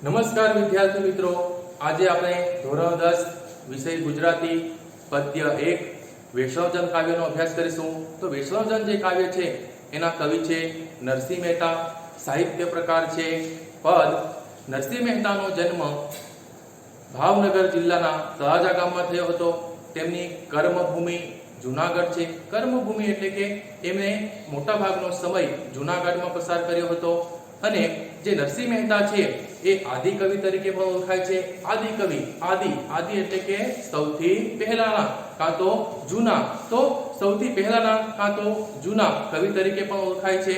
નમસ્કાર વિદ્યાર્થી મિત્રો, આજે આપણે ધોરણ 10 વિષય ગુજરાતી પદ્ય 1 વૈષ્ણવજન કાવ્યનો અભ્યાસ કરીશું। તો વૈષ્ણવજન જે કાવ્ય છે એના કવિ છે નરસિંહ મહેતા। સાહિત્ય પ્રકાર છે પદ। નરસિંહ મહેતાનો જન્મ ભાવનગર જિલ્લાના તળાજા ગામમાં થયો હતો। તેમની કર્મભૂમિ જૂનાગઢ છે। કર્મભૂમિ એટલે કે એમણે મોટા ભાગનો સમય જૂનાગઢમાં પસાર કર્યો હતો। અને જે નરસિંહ મહેતા છે એ આદિ કવિ તરીકે પણ ઓળખાય છે। આદિ કવિ, આદિ એટલે કે સૌથી પહેલાના કાં તો જૂના, તો સૌથી પહેલાના કાં તો જૂના કવિ તરીકે પણ ઓળખાય છે।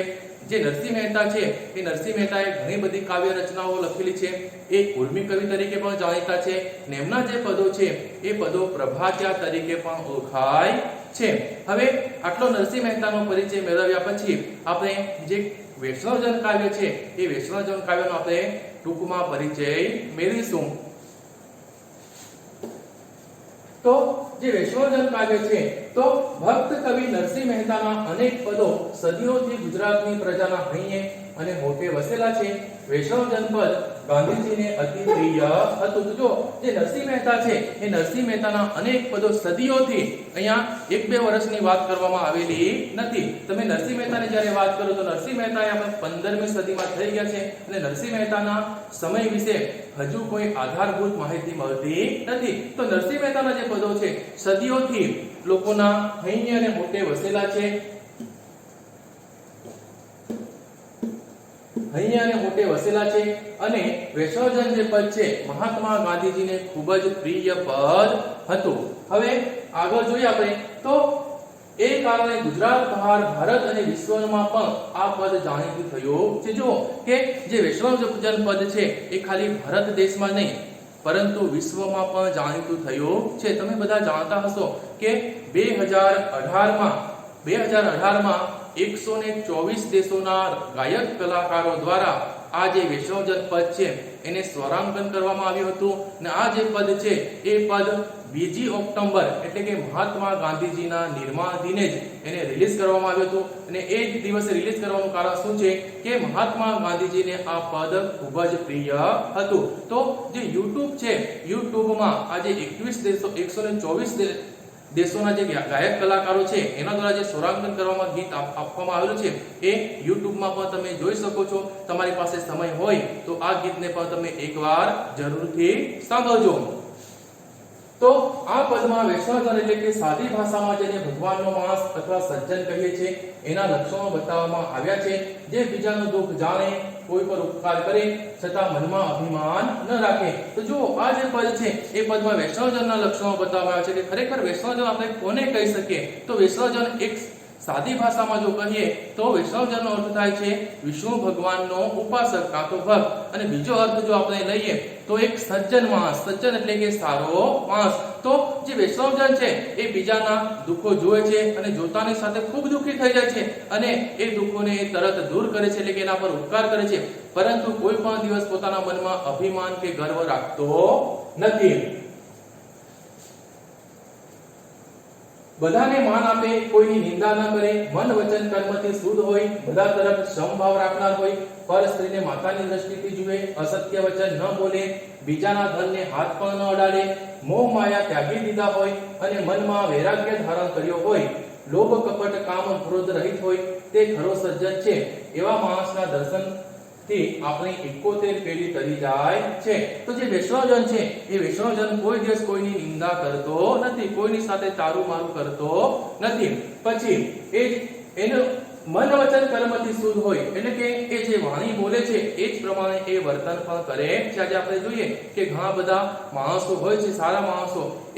જે નરસિંહ મહેતા છે એ નરસિંહ મહેતાએ ઘણી બધી કાવ્ય રચનાઓ લખેલી છે। એ ઉર્મી કવિ તરીકે પણ જાણીતા છે। એમના જે પદો છે એ પદો પ્રભાત્યા તરીકે પણ ઓળખાય છે। હવે આટલો નરસિંહ મહેતાનો પરિચય મેળવ્યા પછી આપણે જે વૈષ્ણવજન કાવ્ય છે એ વૈષ્ણવજન કાવ્યનો આપણે ટૂંકમાં પરિચય મેળવીશું। તો જે વૈષ્ણવજન કાવ્ય છે તો ભક્ત કવિ નરસિંહ મહેતાના અનેક પદો સદીઓથી ગુજરાતની પ્રજાના હૈયે અને હોઠે વસેલા છે। વૈષ્ણવજન પદ ગાંધીજીને અતિ પ્રિય હતું। તો જો જે નરસિંહ મહેતા છે એ નરસિંહ મહેતાના અનેક પદો સદીઓથી, અહીંયા 1-2 વર્ષની વાત કરવામાં આવેલી નથી। તમે નરસિંહ મહેતાની જ્યારે વાત કરો તો નરસિંહ મહેતા આપણે 15મી સદીમાં થઈ ગયા છે અને નરસિંહ મહેતાના સમય વિશે હજુ કોઈ આધારભૂત માહિતી મળતી નથી। તો નરસિંહ મહેતાના જે પદો છે સદીઓથી લોકોના હૈયે અને હોઠે વસેલા છે। હૈયે અને હોઠે વસેલા છે અને વૈષ્ણવજન જે પદ છે મહાત્મા ગાંધીજીને ખૂબ જ પ્રિય પદ હતું। હવે આગળ જોઈએ આપણે તો એ કારણે ગુજરાત બહાર ભારત અને વિશ્વમાં પણ આ પદ જાણીતું થયું છે। જો કે જે વૈષ્ણવજન પદ છે એ ખાલી ભારત દેશમાં નહીં પરંતુ વિશ્વમાં પણ જાણીતું થયું છે। તમે બધા જાણતા હશો કે 2018માં 124 દેશોના ગાયક કલાકારો દ્વારા આ જે વૈષ્ણવજન પદ છે એને સ્વરાંકન કરવામાં આવ્યું હતું અને આ જે પદ છે એ પદ 2 ઓક્ટોબર એટલે કે મહાત્મા ગાંધીજીના નિર્વાણ દિને જ એને રિલીઝ કરવામાં આવ્યું હતું। અને એ જ દિવસે રિલીઝ કરવાનું કારણ શું છે કે મહાત્મા ગાંધીજીને આ પદ ખૂબ જ પ્રિય હતું। તો જે YouTube છે, YouTubeમાં આજે 124 દેશોના જે ગાયક કલાકારો છે એના દ્વારા જે સ્વરાંકન કરવામાં ગીત આપવામાં આવેલું છે એ YouTubeમાં પણ તમે જોઈ શકો છો। તમારી પાસે સમય હોય તો આ ગીતને પણ તમે એકવાર જરૂરથી સાંભળજો। તો આ પદમાં વૈષ્ણવજન એટલે કે સાદી ભાષામાં જેને ભગવાનનો માણસ અથવા સજ્જન કહીએ છીએ એના લક્ષણો બતાવવામાં આવ્યા છે। જે બીજાનું દુઃખ જાણે, કોઈ પર ઉપકાર કરે છતાં મનમાં અભિમાન ન રાખે। તો જો આ જે પદ છે એ પદમાં વૈષ્ણવજનના લક્ષણો બતાવવામાં આવ્યા છે કે ખરેખર વૈષ્ણવજન આપણે કોને કહી શકીએ। તો વૈષ્ણવજન એક સાદી ભાષામાં જો કહીએ તો વૈષ્ણવજનનો અર્થ થાય છે વિષ્ણુ ભગવાનનો ઉપાસક કાં તો ભક્ત। અને બીજો અર્થ જો આપણે લઈએ તો એક સજ્જન માણસ, સજ્જન એટલે કે સારો માણસ। તો જે વૈષ્ણવજન છે એ બીજાના દુઃખો જોવે છે અને જોતાની સાથે ખૂબ દુઃખી થઈ જાય છે અને એ દુઃખોને તરત દૂર કરે છે એટલે કે એના પર ઉપકાર કરે છે, પરંતુ કોઈ પણ દિવસ પોતાના મનમાં અભિમાન કે ગર્વ રાખતો નથી। બધાને માન આપે, કોઈની નિંદા ન કરે, મન વચન કર્મથી શુદ્ધ હોય, બધા તરફ સમભાવ રાખનાર હોય, પર સ્ત્રીને માતાની દ્રષ્ટિથી જુએ, અસત્ય વચન ન બોલે, બીજાના ધનને હાથ પણ ન અડાડે, મોહ માયા ત્યાગી દીધા હોય અને મનમાં વૈરાગ્ય ધારણ કર્યો હોય, લોભ કપટ કામ ક્રોધ રહિત હોય, તે ખરો સજ્જન છે। એવા માણસના દર્શનથી આપણી 71 પેઢી તરી જાય છે। તો જે વૈષ્ણવજન છે એ વૈષ્ણવજન કોઈ દિવસ કોઈની નિંદા કરતો નથી, કોઈની સાથે તારું મારું કરતો નથી। પછી એ જ એનું મન વચન કર્મથી શુદ્ધ હોય એટલે કે એ જે વાણી બોલે છે એ જ પ્રમાણે એ વર્તન પણ કરે છે। આજે આપણે જોઈએ કે ઘણા બધા માણસો હોય છે, સારા માણસો, એ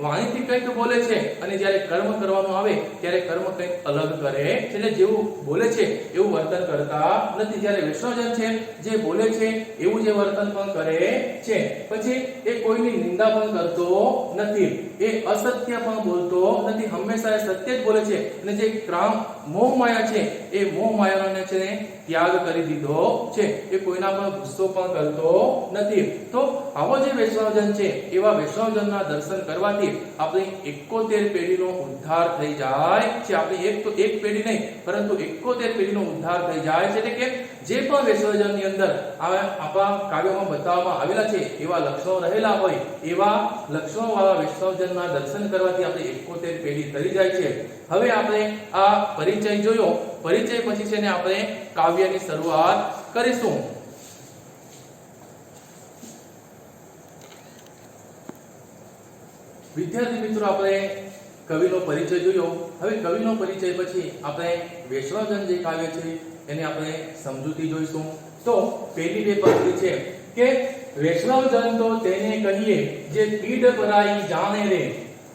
વાણીથી કંઈક બોલે છે અને જ્યારે કર્મ કરવાનું આવે ત્યારે કર્મ કંઈક અલગ કરે છે, એટલે જેવું બોલે છે એવું વર્તન કરતા નથી। જ્યારે વૈષ્ણવજન છે જે બોલે છે એવું જે વર્તન પણ કરે છે। પછી એ કોઈની નિંદા પણ કરતો નથી, એ અસત્ય પણ બોલતો નથી, હંમેશા સત્ય જ બોલે છે અને જે મોહ માયા છે એ મોહ માયાને છે ત્યાગ કરી દીધો છે, એ કોઈના પર ગુસ્સો પણ કરતો નથી। તો આવો જે વૈષ્ણવજન છે એવા વૈષ્ણવજનના દર્શન કરવાથી આપણી 71 પેઢીનો ઉદ્ધાર થઈ જાય છે। આપણી એક પેઢી નહીં પરંતુ 71 પેઢીનો ઉદ્ધાર થઈ જાય છે, એટલે કે જે પણ વૈષ્ણવજનની અંદર આપણા કાવ્યોમાં બતાવવામાં આવેલા છે એવા લક્ષણો રહેલા હોય એવા લક્ષણો વાળા વૈષ્ણવજનના દર્શન કરવાથી આપણે 71 પેઢી તરી જાય છે. હવે આપણે આ પરિચય જોયો. પરિચય પછી છે ને આપણે કાવ્યની શરૂઆત કરીશું. વિદ્યાર્થી મિત્રો, આપણે કવિનો પરિચય જોયો. હવે કવિનો પરિચય પછી આપણે વૈષ્ણવજન જે કાવ્ય છે એને આપણે સમજૂતી જોઈશું. તો પહેલી બે પંક્તિ છે કે વૈષ્ણવજન તો તેને કહીએ જે પીડ પરાઈ જાણે રે,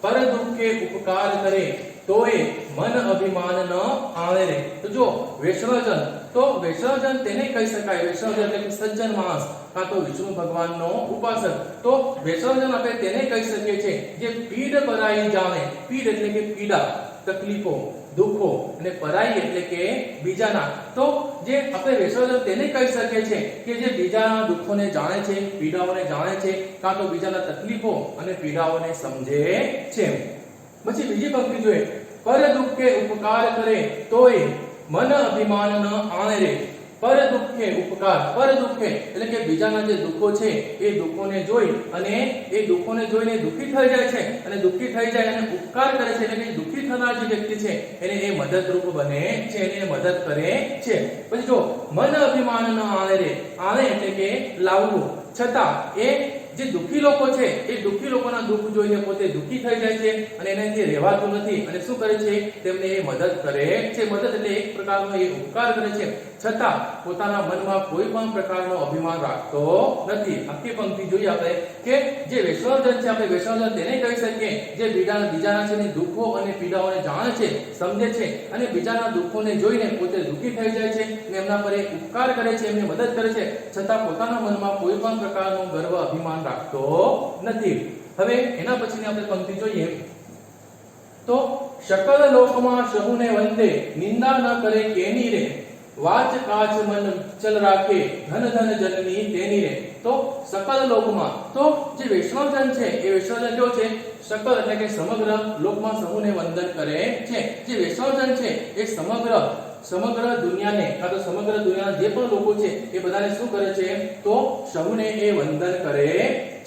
પર દુઃખે ઉપકાર કરે તોય મન અભિમાન ન આણે રે. તો જો વૈષ્ણવજન, તો વૈષ્ણવજન તેને કહી શકાય. વૈષ્ણવજન એટલે કે સજ્જન માણસ કાં તો વિષ્ણુ ભગવાનનો ઉપાસક. તો વૈષ્ણવજન આપણે તેને કહી શકીએ છીએ જે પીડ પરાઈ જાણે. પીડ એટલે કે પીડા, તકલીફો, દુઃખો, અને પરાઈ એટલે કે બીજાના. તો જે આપણે વૈષ્ણવજન તેને કહી શકીએ છીએ કે જે બીજાના દુઃખોને જાણે છે, પીડાઓને જાણે છે, કાં તો બીજાના તકલીફો અને પીડાઓને સમજે છે. પછી બીજી પંક્તિ જોઈએ, પર દુઃખે ઉપકાર કરે તોય મન અભિમાન ન આણે રે. પર દુઃખે ઉપકાર, પર દુઃખે એટલે કે બીજાના જે દુઃખો છે એ દુઃખોને જોઈ અને એ દુઃખોને જોઈને દુઃખી થઈ જાય છે, અને દુઃખી થઈ જાય અને ઉપકાર કરે છે. એટલે કે દુઃખી થનાર જે વ્યક્તિ છે એને એ મદદરૂપ બને છે, એને મદદ કરે છે. પછી જો મન અભિમાન ન આણે રે, આણે એટલે કે લાવવું, છતાં એ જે દુઃખી લોકો છે એ દુઃખી લોકોના દુઃખ જોઈને પોતે દુઃખી થઈ જાય છે અને એનાથી રહેવાતું નથી, અને શું કરે છે, તેમને એ મદદ કરે છે. મદદ એટલે એક પ્રકારનો એ ઉપકાર કરે છે, છતાં પોતાના મનમાં કોઈ પણ પ્રકારનો અભિમાન રાખતો નથી. આખી પંક્તિ જોઈએ આપણે કે જે વૈષ્ણવજન છે, આપણે વૈષ્ણવજન તેને કહી શકીએ જે બીજાના છે ને દુઃખો અને પીડાઓને જાણે છે, સમજે છે, અને બીજાના દુઃખોને જોઈને પોતે દુઃખી થઈ જાય છે અને એમના પર ઉપકાર કરે છે, એમને મદદ કરે છે, છતાં પોતાના મનમાં કોઈ પણ પ્રકારનો ગર્વ, અભિમાન રાખતો નથી. હવે એના પછીની આપણે પંક્તિ જોઈએ તો શકલ લોકમાં સહુને વંદે, નિંદા ન કરે કેની રે, વાચ કાચ મન ચલ રાખે, ધન ધન જનની તેની રે. તો સકલ લોકમાં, તો જે વૈષ્ણવજન છે એ વૈષ્ણવજન કેવો છે, સકલ એટલે કે સમગ્ર લોકમાં સહુને વંદન કરે છે. જે વૈષ્ણવજન છે એ સમગ્ર દુનિયાને, કાં તો સમગ્ર દુનિયાના જે પણ લોકો છે એ બધાને શું કરે છે, તો સહુને એ વંદન કરે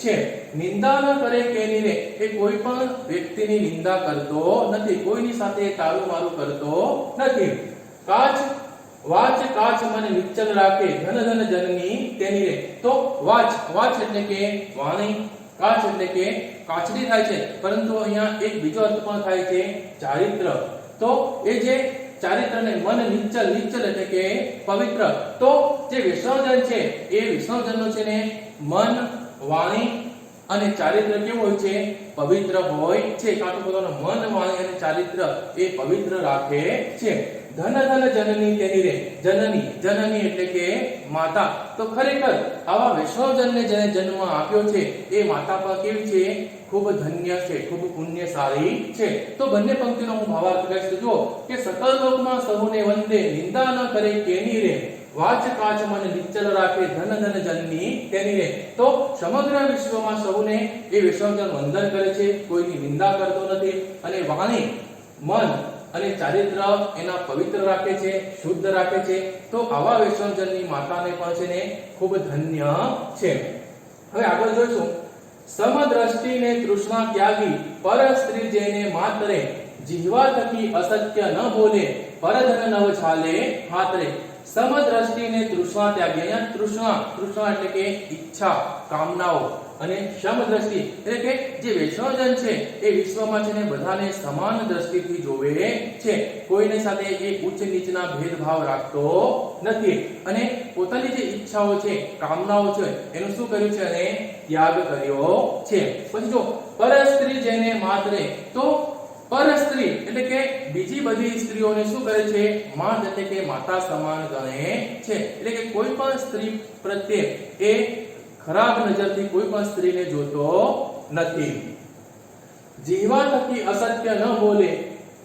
છે. નિંદા ન કરે કેની રે, એ કોઈ પણ વ્યક્તિની નિંદા કરતો નથી, કોઈની સાથે તાળું મારું કરતો નથી. વાચ કાચ મન નિશ્ચલ રાખે, ધન ધન જનની તેની રે. તો વાચ એટલે કે વાણી, કાચ એટલે કે કાચડી થાય છે, પરંતુ અહીંયા એક બીજો અર્થ પણ થાય છે, ચારિત્ર. તો એ જે ચારિત્રને મન નિશ્ચલ, નિશ્ચલ એટલે કે પવિત્ર. તો જે વૈષ્ણવજન છે એ વૈષ્ણવજનનો છે ને મન, વાણી અને ચારિત્ર કેવું હોય છે, પવિત્ર હોય છે. કાં તો પોતાનું મન, વાણી અને ચારિત્ર એ પવિત્ર રાખે છે. ધન ધન જનની તેની રે. જનની એટલે કે માતા. તો ખરેખર આવા વૈષ્ણવજનને જેને જન્મ આપ્યો છે એ માતા પણ કેવી છે, ખૂબ ધન્ય છે, ખૂબ પુણ્યશાળી છે. તો બંને પંક્તિનો હું ભાવાર્થ કહીશ. જો કે સકલ લોકમાં સહુને વંદે, નિંદા ન કરે કેની રે, વાચ કાચ મન નિશ્ચલ રાખે, ધન ધન જનની તેની રે. તો સમગ્ર વિશ્વમાં સહુને એ વૈષ્ણવજન વંદન કરે છે, કોઈની નિંદા કરતો નથી, અને વાણી, મન અને ચારિત્ર એના પવિત્ર રાખે છે, શુદ્ધ રાખે છે. તો આવા વૈષ્ણવજનની માતાને પણ છે ને ખૂબ ધન્ય છે. હવે આગળ જોઈશું, સમદ્રષ્ટિને તૃષ્ણા ત્યાગી, પર સ્ત્રી જેને માતરે, જીહવા થકી અસત્ય ન બોલે, પરધન નવ છાલે હાતરે. સમદ્રષ્ટિને તૃષ્ણા ત્યાગી, અહીંયા તૃષ્ણા એટલે કે ઈચ્છા, કામનાઓ, અને સમદ્રષ્ટિ એટલે કે જે વૈષ્ણવજન છે એ વિશ્વમાં છે ને બધાને સમાન દ્રષ્ટિથી જોવે છે, કોઈને સાથે એ ઉચ્ચ નીચના ભેદભાવ રાખતો નથી, અને પોતાની જે ઈચ્છાઓ છે, કામનાઓ છે એનું શું કર્યું છે, અને ત્યાગ કર્યો છે. પછી જો પર સ્ત્રી જેને માતરે, તો પર સ્ત્રી એટલે કે બીજી બધી સ્ત્રીઓને શું કરે છે, માત એટલે કે માતા સમાન ગણે છે. એટલે કે કોઈ પણ સ્ત્રી પ્રત્યે એ ખરાબ નજરથી કોઈ પણ સ્ત્રીને જોતો નથી. જીહવા થકી અસત્ય ન બોલે,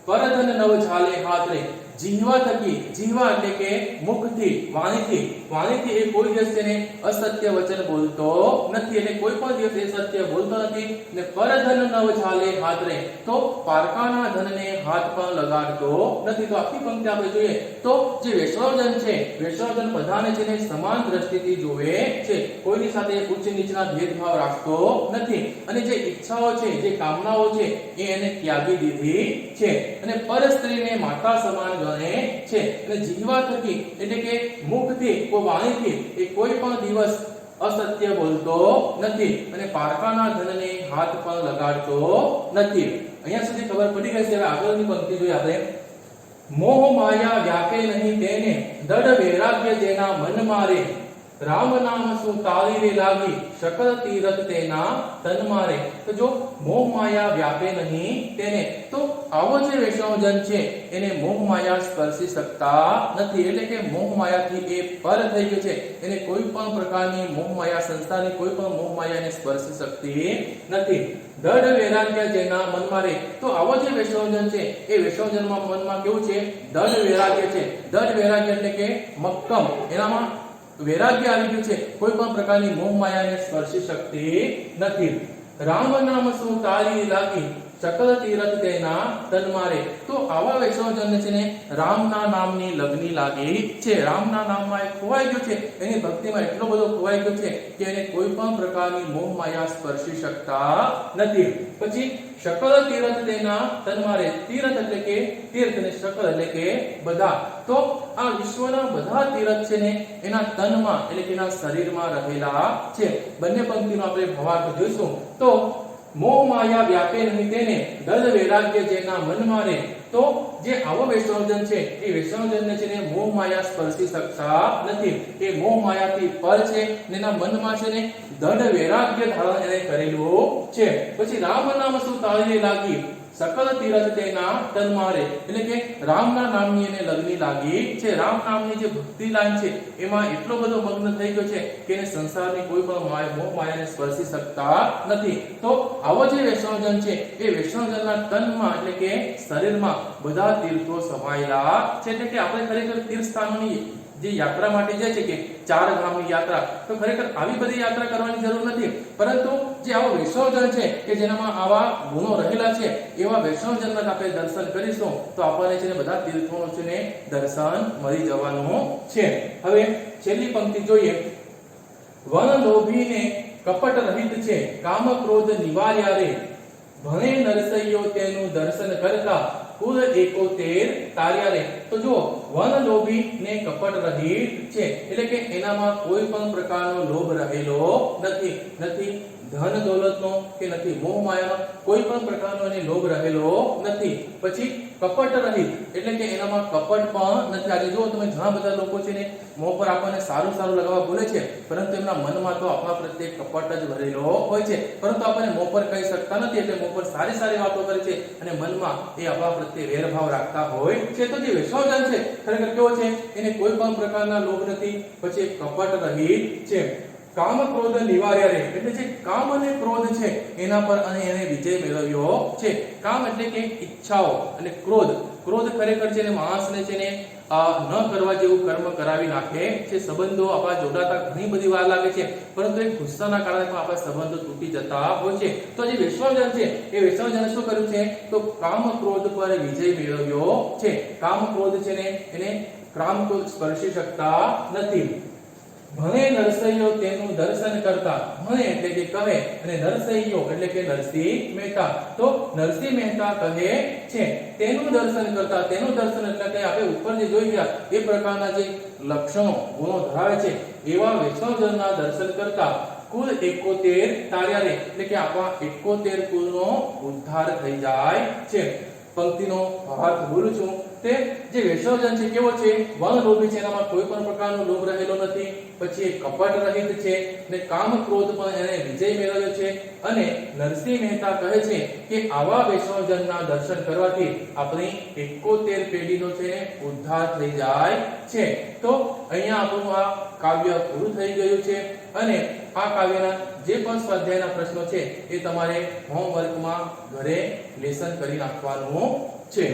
પરધન નવ છાલે હાથરે. જીહવા થકી, જીહવા એટલે કે મુખથી, વાણીથી, વાણીથી એ કોઈ દિવસ તેને અસત્ય વચન બોલતો નથી, એટલે કોઈ પણ દિવસ એ સત્ય બોલતો નથી. ને પરધન નવ ઝાલે હાથ રે, તો પારકાના ધનને હાથ પણ લગાડતો નથી. તો આખી પંક્તિ આપણે જોઈએ તો જે વૈષ્ણવજન છે, વૈષ્ણવજન બધાને છે ને સમાન દ્રષ્ટિથી જોવે છે, કોઈની સાથે ઉચ્ચ નીચના ભેદભાવ રાખતો નથી, અને જે ઈચ્છાઓ છે, જે કામનાઓ છે એ એને ત્યાગી દીધી છે, અને પર સ્ત્રીને માતા સમાન ગણે છે, અને જીહવા થકી એટલે કે મુખથી કોઈ વાણીથી એ કોઈ પણ દિવસ અસત્ય બોલતો નથી, અને પારકાના ધનને હાથ પણ લગાડતો નથી. અહીંયા સુધી ખબર પડી ગઈ છે. હવે આગળની પંક્તિ જોઈએ આપણે. મોહ માયા વ્યાપે નહીં તેને, દઢ વૈરાગ્ય જેના મન મારે, રામ નામ શું તાળી રે લાગી, શકલ તીરથ તેના તન મારે. તો જો મોહ માયા વ્યાપે નહીં તેને, તો આવો જે વૈષ્ણવજન છે એને મોહ માયા સ્પર્શી શકતા નથી, એટલે કે મોહ માયાથી એ પર થઈ ગયો છે, એને કોઈ પણ પ્રકારની મોહ માયા સંસ્થાની કોઈ પણ મોહ માયા એને સ્પર્શી શકતી નથી. દઢ વૈરાગ્ય જેના મન મારે, તો આવો જે વૈષ્ણવજન છે એ વૈષ્ણવજનમાં મનમાં કેવું છે? દઢ વૈરાગ્ય છે. દઢ વૈરાગ્ય એટલે કે મક્કમ, એનામાં વૈરાગ્ય આવી ગયું છે, કોઈ પણ પ્રકારની મોહ માયાને સ્પર્શી શકતી નથી. રામ નામ શું તાળી લાગી, શકલ તીરથ તેના તન મારે. તો આવા વૈષ્ણવજનને છે ને રામના નામની લગ્ની લાગી છે, રામના નામમાં એ ખોવાઈ ગયો છે, એની ભક્તિમાં એટલો બધો ખોવાઈ ગયો છે કે એને કોઈ પણ પ્રકારની મોહ માયા સ્પર્શી શકતા નથી. પછી શકલ તીરથ તેના તન મારે, તીરથ એટલે કે તીર્થ, અને શકલ એટલે કે બધા. તો આ વિશ્વના બધા તીરથ છે ને એના તનમાં એટલે કે એના શરીરમાં રહેલા છે. બંને પંક્તિનો આપણે ભાવાર્થ જોઈશું. તો મોહ માયા વ્યાપે નહીં તેને, દઢ વૈરાગ્ય જેના મન મારે. તો જે આવો વૈષ્ણવજન છે એ વૈષ્ણવજનને છે ને મોહ માયા સ્પર્શી શકતા નથી, એ મોહ માયાથી પર છે, ને એના મનમાં છે ને દઢ વૈરાગ્ય ધારણ એને કરેલું છે. પછી રામ નામ શું તાળી લાગી, સકલ તીરથ તેના તન મારે, એટલે કે રામના નામની એને લગ્ની લાગી છે. રામ નામની જે ભક્તિ લાઈન છે એમાં એટલો બધો મગ્ન થઈ ગયો છે કે એને સંસારની કોઈ પણ મોહ માયાને સ્પર્શી શકતા નથી. તો આવો જે વૈષ્ણવજન છે એ વૈષ્ણવજનના તનમાં એટલે કે શરીરમાં બધા તીર્થો સમાયેલા છે, એટલે કે આપણે ખરેખર તીર્થ સ્થાનોની જે યાત્રા માટે જાય છે કે 4 ધામની યાત્રા, તો ખરેખર આવી બધી યાત્રા કરવાની જરૂર નથી, પરંતુ જે આવો વૈષ્ણવજન છે કે જેનામાં આવા ગુણો રહેલા છે એવા વૈષ્ણવજનના આપણે દર્શન કરીશું તો આપણને છે ને બધા તીર્થોનું છે ને દર્શન મળી જવાનું છે. હવે છેલ્લી પંક્તિ જોઈએ. વન લોભીને કપટ રહિત છે, કામ ક્રોધ નિવાર્યા રે, ભણે નરસૈયો તેનું દર્શન કરતા, કુલ 71 તાર્યા રે. તો જો વન લોભી ને કપટ રહિત છે, એટલે કે એનામાં કોઈ પણ પ્રકારનો લોભ રહેલો નથી ધન દોલતનો કે નથી મોહ માયાનો કોઈ પણ પ્રકારનો એને લોભ રહેલો નથી. પછી કપટ રહિત એટલે કે એનામાં કપટ પણ નથી. આજે જો તમે ઘણા બધા લોકો છે ને મોં પર આપણને સારું લગાવવા બોલે છે, પરંતુ એમના મનમાં તો આપણા પ્રત્યે કપટ જ ભરેલો હોય છે, પરંતુ આપણને મોં પર કહી શકતા નથી, એટલે મોં પર સારી વાતો કરે છે અને મનમાં એ આપણા પ્રત્યે વેરભાવ રાખતા હોય છે. તો જે વૈષ્ણવજન છે ખરેખર કેવો છે? એને કોઈ પણ પ્રકારના લોભ નથી. પછી કપટ રહિત છે. કામ ક્રોધ નિવાર્યા રે, એટલે જે કામ અને ક્રોધ છે એના પર અને એને વિજય મેળવ્યો છે. કામ એટલે કે ઈચ્છાઓ, અને ક્રોધ ખરેખર છે ને માણસને છે ને ન કરવા જેવું કર્મ કરાવી નાખે છે. સંબંધો આપણા જોડાતા ઘણી બધી વાર લાગે છે, પરંતુ એક ગુસ્સાના કારણે પણ આપણા સંબંધો તૂટી જતા હોય છે. તો જે વૈષ્ણવજન છે એ વૈષ્ણવજને શું કર્યું છે? તો કામ ક્રોધ પર વિજય મેળવ્યો છે. કામ ક્રોધ છે ને એને કામ ક્રોધ સ્પર્શી શકતા નથી. ભણે નરસૈયો તેનું દર્શન કરતા, ભણે એટલે કે કહે, અને નરસૈયો એટલે કે નરસિંહ મહેતા. તો નરસિંહ મહેતા કહે છે તેનું દર્શન કરતા, તેનું દર્શન એટલે કે આપણે ઉપર જે જોઈ ગયા એ પ્રકારના જે લક્ષણો ગુણો ધરાવે છે એવા વૈષ્ણવજનના દર્શન કરતા કુલ 71 તાર્યા રે, એટલે કે આપણા 71 કુલનો ઉદ્ધાર થઈ જાય છે. પંક્તિનો ભાવાર્થ બોલું છું. તે જે વૈષ્ણવજન છે કેવો છે? વન લોભી છે, એનામાં કોઈ પણ પ્રકારનો લોભ રહેલો નથી. પછી કપટ રહિત છે, ને કામ ક્રોધ પણ એને વિજય મેળવ્યો છે. અને નરસિંહ મહેતા કહે છે કે આવા વૈષ્ણવજનના દર્શન કરવાથી આપણી 71 પેઢીનો છે ઉદ્ધાર થઈ જાય છે. તો અહીંયા આપણું આ કાવ્ય પૂરું થઈ ગયું છે, અને આ કાવ્યના જે પણ સ્વાધ્યાયના પ્રશ્નો છે એ તમારે હોમવર્કમાં ઘરે લેસન કરી નાખવાનું છે.